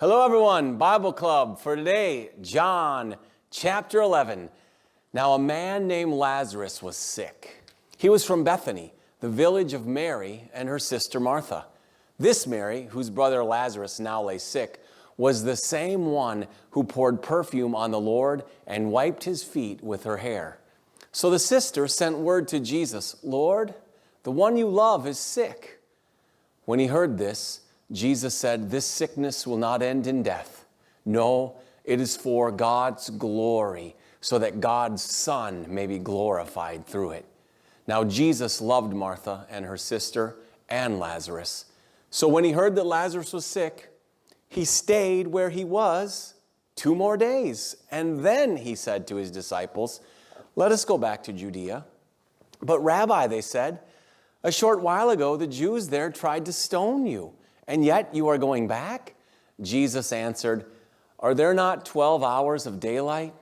Hello everyone, Bible Club for today, John chapter 11. Now a man named Lazarus was sick. He was from Bethany, the village of Mary and her sister Martha. This Mary, whose brother Lazarus now lay sick, was the same one who poured perfume on the Lord and wiped his feet with her hair. So the sister sent word to Jesus, "Lord, the one you love is sick." When he heard this, Jesus said, "This sickness will not end in death. No, it is for God's glory, so that God's Son may be glorified through it." Now Jesus loved Martha and her sister and Lazarus. So when he heard that Lazarus was sick, he stayed where he was 2 more days. And then he said to his disciples, "Let us go back to Judea." "But Rabbi," they said, "a short while ago the Jews there tried to stone you, and yet you are going back?" Jesus answered, "Are there not 12 hours of daylight?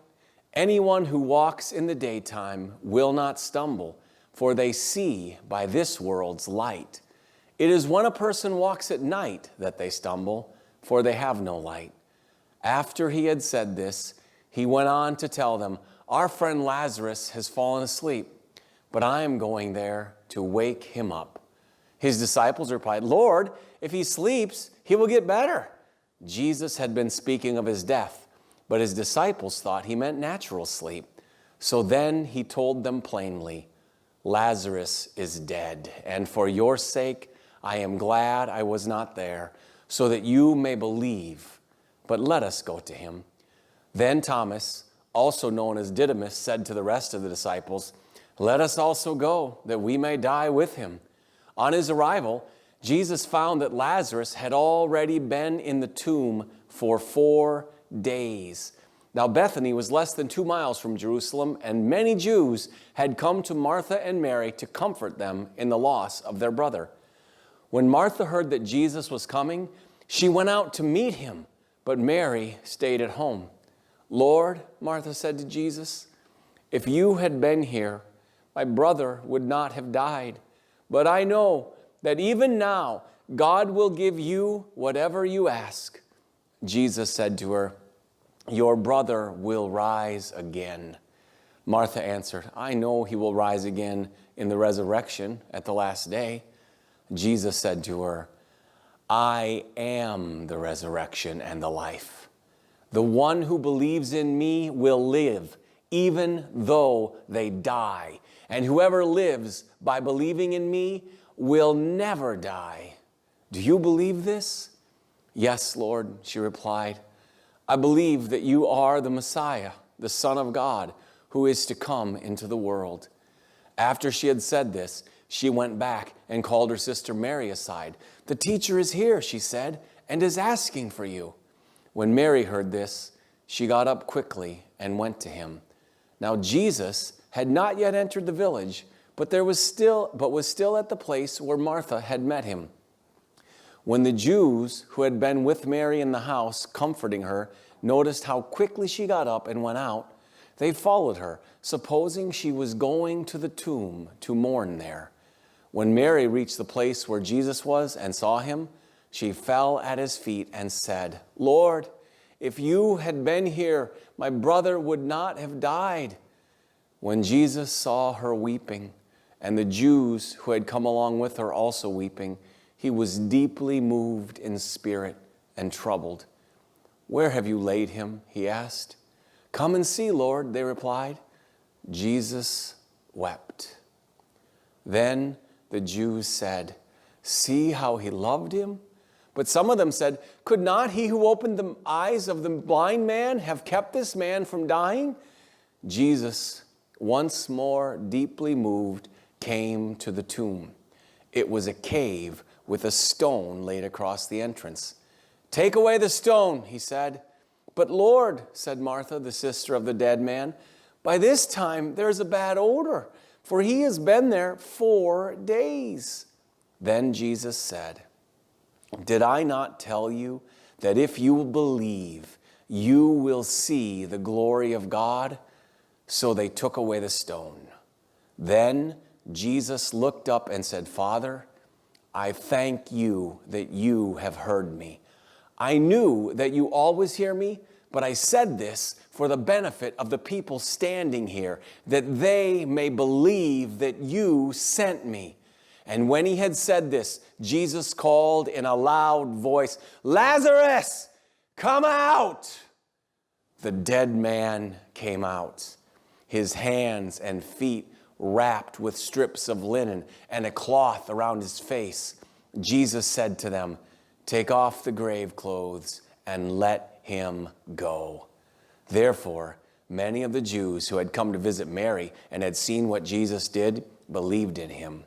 Anyone who walks in the daytime will not stumble, for they see by this world's light. It is when a person walks at night that they stumble, for they have no light." After he had said this, he went on to tell them, "Our friend Lazarus has fallen asleep, but I am going there to wake him up." His disciples replied, "Lord, if he sleeps, he will get better." Jesus had been speaking of his death, but his disciples thought he meant natural sleep. So then he told them plainly, "Lazarus is dead, and for your sake I am glad I was not there, so that you may believe. But let us go to him." Then Thomas, also known as Didymus, said to the rest of the disciples, "Let us also go, that we may die with him." On his arrival, Jesus found that Lazarus had already been in the tomb for 4 days. Now Bethany was less than 2 miles from Jerusalem, and many Jews had come to Martha and Mary to comfort them in the loss of their brother. When Martha heard that Jesus was coming, she went out to meet him, but Mary stayed at home. "Lord," Martha said to Jesus, "if you had been here, my brother would not have died. But I know that even now God will give you whatever you ask." Jesus said to her, "Your brother will rise again." Martha answered, "I know he will rise again in the resurrection at the last day." Jesus said to her, "I am the resurrection and the life. The one who believes in me will live, even though they die. And whoever lives by believing in me will never die. Do you believe this?" "Yes, Lord," she replied. "I believe that you are the Messiah, the Son of God, who is to come into the world." After she had said this, she went back and called her sister Mary aside. "The teacher is here," she said, "and is asking for you." When Mary heard this, she got up quickly and went to him. Now Jesus had not yet entered the village, but was still at the place where Martha had met him. When the Jews who had been with Mary in the house, comforting her, noticed how quickly she got up and went out, they followed her, supposing she was going to the tomb to mourn there. When Mary reached the place where Jesus was and saw him, she fell at his feet and said, "Lord, if you had been here, my brother would not have died." When Jesus saw her weeping, and the Jews who had come along with her also weeping, he was deeply moved in spirit and troubled. "Where have you laid him?" he asked. "Come and see, Lord," they replied. Jesus wept. Then the Jews said, "See how he loved him?" But some of them said, "Could not he who opened the eyes of the blind man have kept this man from dying?" Jesus, once more deeply moved, came to the tomb. It was a cave with a stone laid across the entrance. "Take away the stone," he said. "But Lord," said Martha, the sister of the dead man, "by this time there's a bad odor, for he has been there 4 days." Then Jesus said, "Did I not tell you that if you will believe, you will see the glory of God?" So they took away the stone. Then Jesus looked up and said, "Father, I thank you that you have heard me. I knew that you always hear me, but I said this for the benefit of the people standing here, that they may believe that you sent me." And when he had said this, Jesus called in a loud voice, "Lazarus, come out!" The dead man came out, his hands and feet wrapped with strips of linen and a cloth around his face. Jesus said to them, "Take off the grave clothes and let him go." Therefore, many of the Jews who had come to visit Mary and had seen what Jesus did believed in him.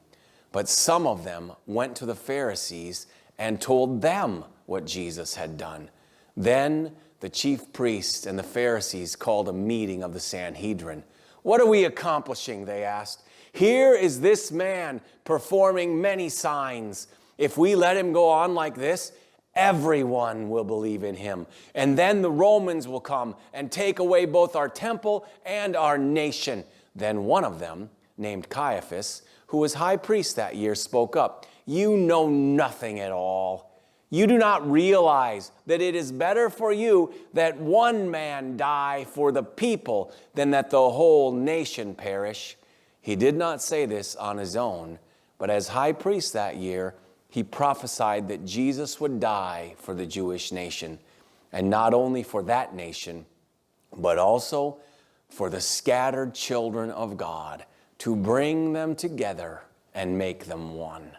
But some of them went to the Pharisees and told them what Jesus had done. Then the chief priests and the Pharisees called a meeting of the Sanhedrin. "What are we accomplishing?" they asked. "Here is this man performing many signs. If we let him go on like this, everyone will believe in him. And then the Romans will come and take away both our temple and our nation." Then one of them, named Caiaphas, who was high priest that year, spoke up. "You know nothing at all. You do not realize that it is better for you that one man die for the people than that the whole nation perish." He did not say this on his own, but as high priest that year, he prophesied that Jesus would die for the Jewish nation, and not only for that nation, but also for the scattered children of God, to bring them together and make them one.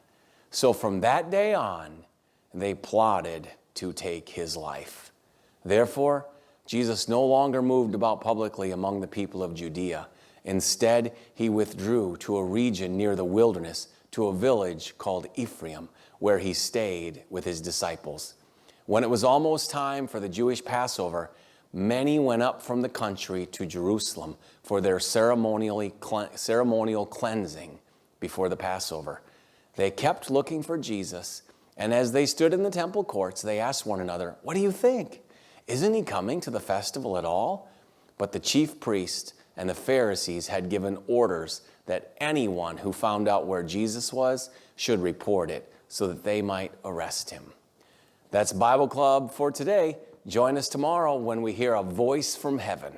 So from that day on, they plotted to take his life. Therefore, Jesus no longer moved about publicly among the people of Judea. Instead, he withdrew to a region near the wilderness, to a village called Ephraim, where he stayed with his disciples. When it was almost time for the Jewish Passover, many went up from the country to Jerusalem for their ceremonial cleansing before the Passover. They kept looking for Jesus, and as they stood in the temple courts, they asked one another, "What do you think? Isn't he coming to the festival at all?" But the chief priests and the Pharisees had given orders that anyone who found out where Jesus was should report it, so that they might arrest him. That's Bible Club for today. Join us tomorrow when we hear a voice from heaven.